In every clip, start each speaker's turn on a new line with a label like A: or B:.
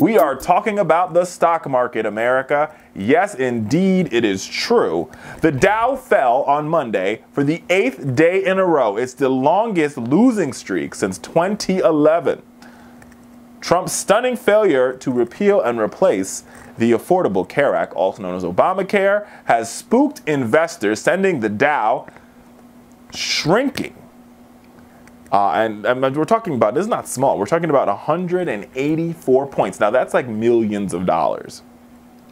A: We are talking about the stock market, America. Yes, indeed, it is true. The Dow fell on Monday for the 8th day in a row. It's the longest losing streak since 2011. Trump's stunning failure to repeal and replace the Affordable Care Act, also known as Obamacare, has spooked investors, sending the Dow shrinking. And we're talking about, this is not small, we're talking about 184 points. Now that's like millions of dollars.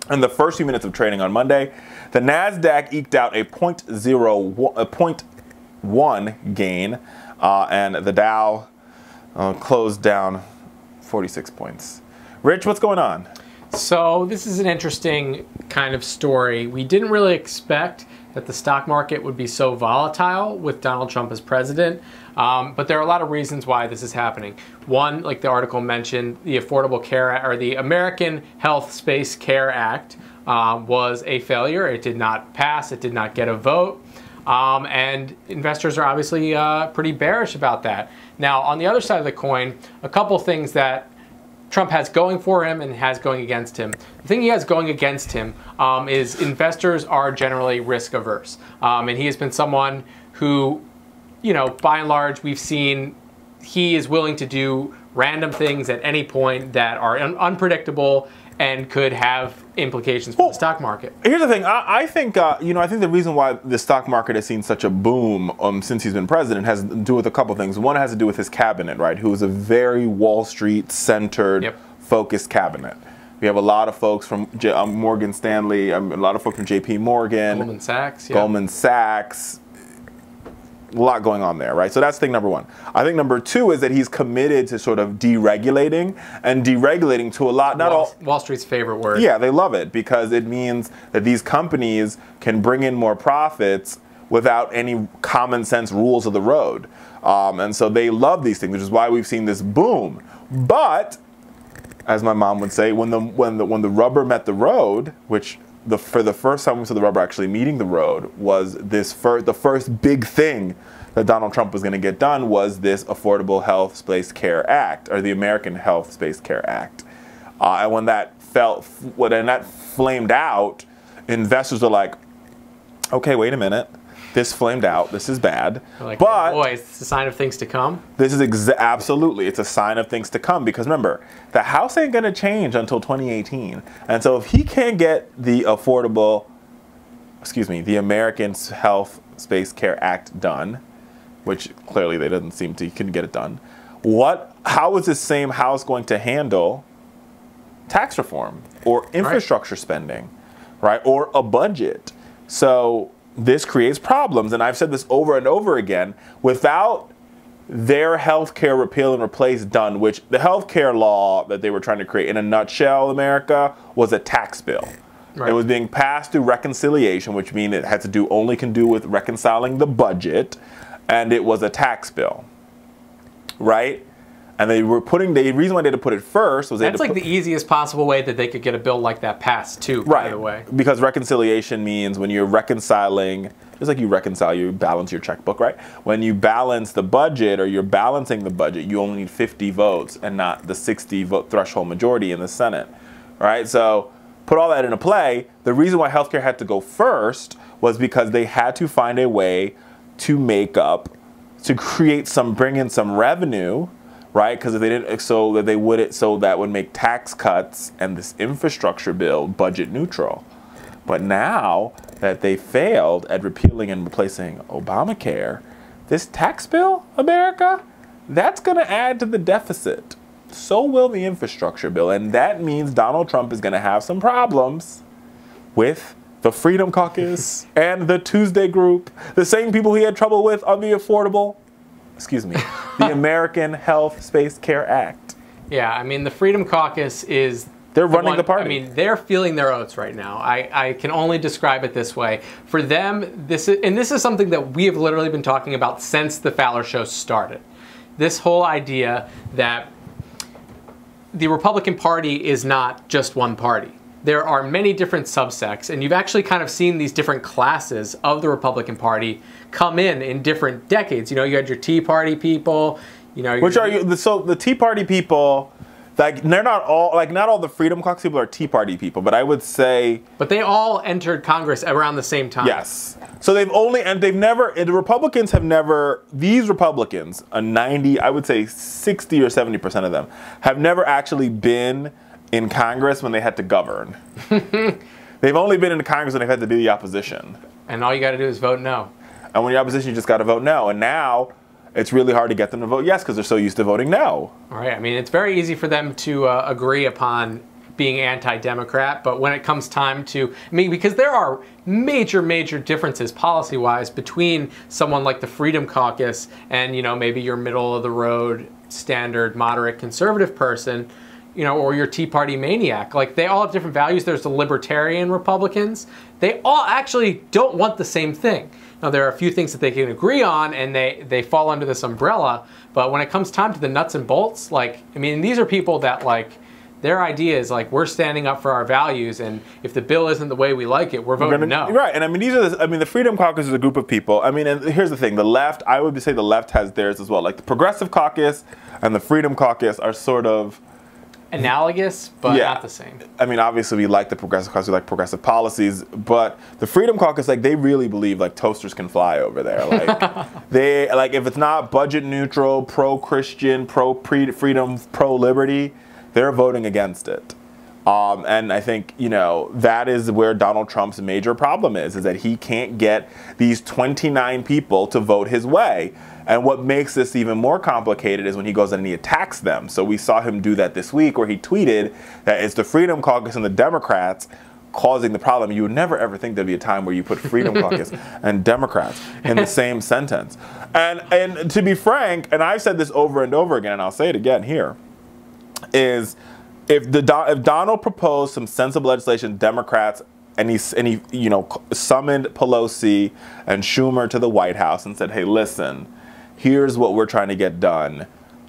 A: In the first few minutes of trading on Monday, the Nasdaq eked out a 0.1 gain, and the Dow closed down 46 points. Rich, what's going on?
B: So this is an interesting kind of story. We didn't really expect that the stock market would be so volatile with Donald Trump as president, but there are a lot of reasons why this is happening. One, like the article mentioned, the Affordable Care or the American Health Space Care Act was a failure. It did not pass. It did not get a vote. And investors are obviously pretty bearish about that. Now, on the other side of the coin, a couple things that Trump has going for him and has going against him. The thing he has going against him is investors are generally risk averse. And he has been someone who, you know, by and large, we've seen he is willing to do random things at any point that are unpredictable and could have implications for the stock market.
A: Here's the thing. I think, you know, I think the reason why the stock market has seen such a boom since he's been president has to do with a couple things. One has to do with his cabinet, right, who is a very Wall Street-centered, focused cabinet. We have a lot of folks from Morgan Stanley, a lot of folks from JP Morgan.
B: Goldman Sachs.
A: Goldman Sachs. A lot going on there, right? So that's thing number one. I think number two is that he's committed to sort of deregulating and deregulating to a lot, not all.
B: Wall Street's favorite word.
A: Yeah, they love it because it means that these companies can bring in more profits without any common sense rules of the road. And so they love these things, which is why we've seen this boom. But, as my mom would say, when the rubber met the road, which for the first time we saw the rubber actually meeting the road was the first big thing that Donald Trump was going to get done was this Affordable Health Space Care Act, or the American Health Space Care Act. And when that flamed out, investors were like, okay, wait a minute. This flamed out. This is bad.
B: Like,
A: but
B: boy, it's a sign of things to come.
A: This is absolutely, it's a sign of things to come because remember, the House ain't going to change until 2018. And so if he can't get the the American Health Space Care Act done, which clearly they didn't seem to, he couldn't get it done. How is this same House going to handle tax reform or infrastructure spending, right? Or a budget? So this creates problems, and I've said this over and over again, without their healthcare repeal and replace done, which the healthcare law that they were trying to create in a nutshell, America, was a tax bill. Right. It was being passed through reconciliation, which means it had to do with reconciling the budget, and it was a tax bill, right? And they were the reason why they had to put it first was
B: that's like the easiest possible way that they could get a bill like that passed too,
A: right,
B: by the way.
A: Because reconciliation means when you're reconciling, just like you balance your checkbook, right? When you balance the budget or you're balancing the budget, you only need 50 votes and not the 60 vote threshold majority in the Senate, right? So put all that into play. The reason why healthcare had to go first was because they had to find a way to bring in some revenue, right? Because if they didn't, so that would make tax cuts and this infrastructure bill budget neutral. But now that they failed at repealing and replacing Obamacare, this tax bill, America, that's going to add to the deficit. So will the infrastructure bill, and that means Donald Trump is going to have some problems with the Freedom Caucus and the Tuesday Group, the same people he had trouble with on the the American Health Space Care Act.
B: Yeah, I mean, the Freedom Caucus is...
A: They're running the party.
B: I mean, they're feeling their oats right now. I can only describe it this way. For them, this is something that we have literally been talking about since the Fowler show started. This whole idea that the Republican Party is not just one party. There are many different subsects, and you've actually kind of seen these different classes of the Republican Party come in different decades. You know, you had your Tea Party people, you know...
A: Which are you? So the Tea Party people, like they're not all like not all the Freedom Caucus people are Tea Party people, but I would say.
B: But they all entered Congress around the same time.
A: Yes. So they've never, the Republicans have never, these Republicans, a 90, I would say 60 or 70% of them, have never actually been in Congress when they had to govern. They've only been in Congress when they've had to be the opposition.
B: And all you got to do is vote no.
A: And when you're opposition, you just got to vote no. And now it's really hard to get them to vote yes because they're so used to voting no.
B: All right. I mean, it's very easy for them to agree upon being anti-Democrat, but when it comes time to, I mean, because there are major differences policy-wise between someone like the Freedom Caucus and, you know, maybe your middle-of-the-road, standard, moderate, conservative person, you know, or your Tea Party maniac. Like, they all have different values. There's the libertarian Republicans. They all actually don't want the same thing. Now, there are a few things that they can agree on, and they fall under this umbrella, but when it comes time to the nuts and bolts, like, I mean, these are people that, like, their idea is like, we're standing up for our values, and if the bill isn't the way we like it, we're voting no.
A: Right, and I mean, the Freedom Caucus is a group of people. I mean, and here's the thing: the left, I would say, the left has theirs as well. Like the Progressive Caucus and the Freedom Caucus are sort of
B: analogous, but not the same.
A: I mean, obviously, we like the Progressive Caucus, we like progressive policies, but the Freedom Caucus, like, they really believe like toasters can fly over there. Like, they like if it's not budget neutral, pro-Christian, pro-freedom, pro-liberty, they're voting against it. And I think, you know, that is where Donald Trump's major problem is that he can't get these 29 people to vote his way. And what makes this even more complicated is when he goes in and he attacks them. So we saw him do that this week where he tweeted that it's the Freedom Caucus and the Democrats causing the problem. You would never ever think there'd be a time where you put Freedom Caucus and Democrats in the same sentence. And to be frank, and I've said this over and over again, and I'll say it again here, is if Donald proposed some sensible legislation, Democrats, and he you know summoned Pelosi and Schumer to the White House and said, hey, listen, here's what we're trying to get done.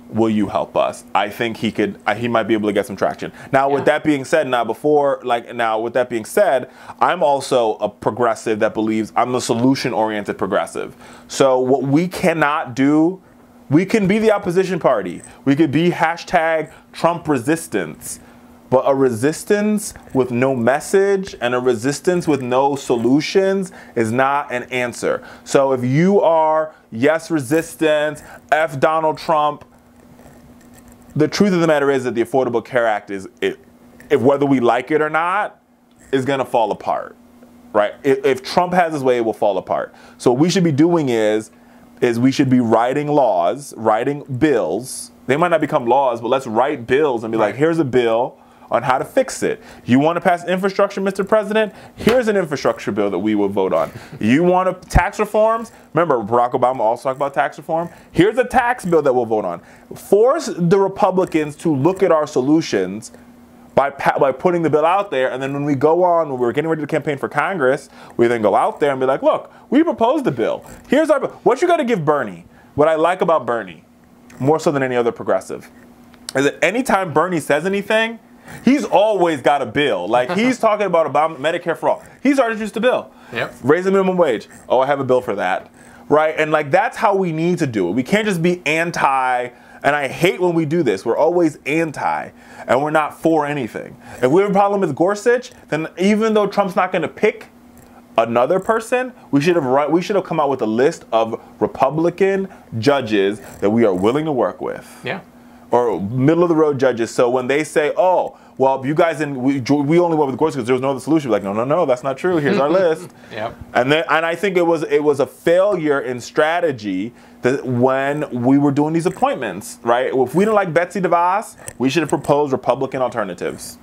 A: Will you help us? I think he might be able to get some traction. Now, with that being said, with that being said, I'm also a progressive that believes I'm a solution-oriented progressive. So what we cannot do, we can be the opposition party. We could be hashtag Trump resistance. But a resistance with no message and a resistance with no solutions is not an answer. So if you are yes resistance, F Donald Trump, the truth of the matter is that the Affordable Care Act is, if whether we like it or not, is going to fall apart, right? If Trump has his way, it will fall apart. So what we should be doing is we should be writing laws, writing bills. They might not become laws, but let's write bills and be like, here's a bill on how to fix it. You want to pass infrastructure, Mr. President? Here's an infrastructure bill that we will vote on. You want tax reforms? Remember, Barack Obama also talked about tax reform. Here's a tax bill that we'll vote on. Force the Republicans to look at our solutions by putting the bill out there, and then when we go on, when we're getting ready to campaign for Congress, we then go out there and be like, look, we proposed the bill. Here's our bill. What you got to give Bernie, what I like about Bernie, more so than any other progressive, is that anytime Bernie says anything, he's always got a bill. Like, he's talking about Medicare for all. He's already introduced a bill.
B: Yep.
A: Raise the minimum wage. Oh, I have a bill for that. Right? And like, that's how we need to do it. We can't just be anti, and I hate when we do this. We're always anti, and we're not for anything. If we have a problem with Gorsuch, then even though Trump's not going to pick another person, we should have come out with a list of Republican judges that we are willing to work with.
B: Yeah. Or
A: middle of the road judges. So when they say, oh, well, you guys we only went with Gorsuch because there was no other solution, we're like, no, that's not true. Here's our list.
B: Yep.
A: And I think it was a failure in strategy that when we were doing these appointments, right? If we didn't like Betsy DeVos, we should have proposed Republican alternatives.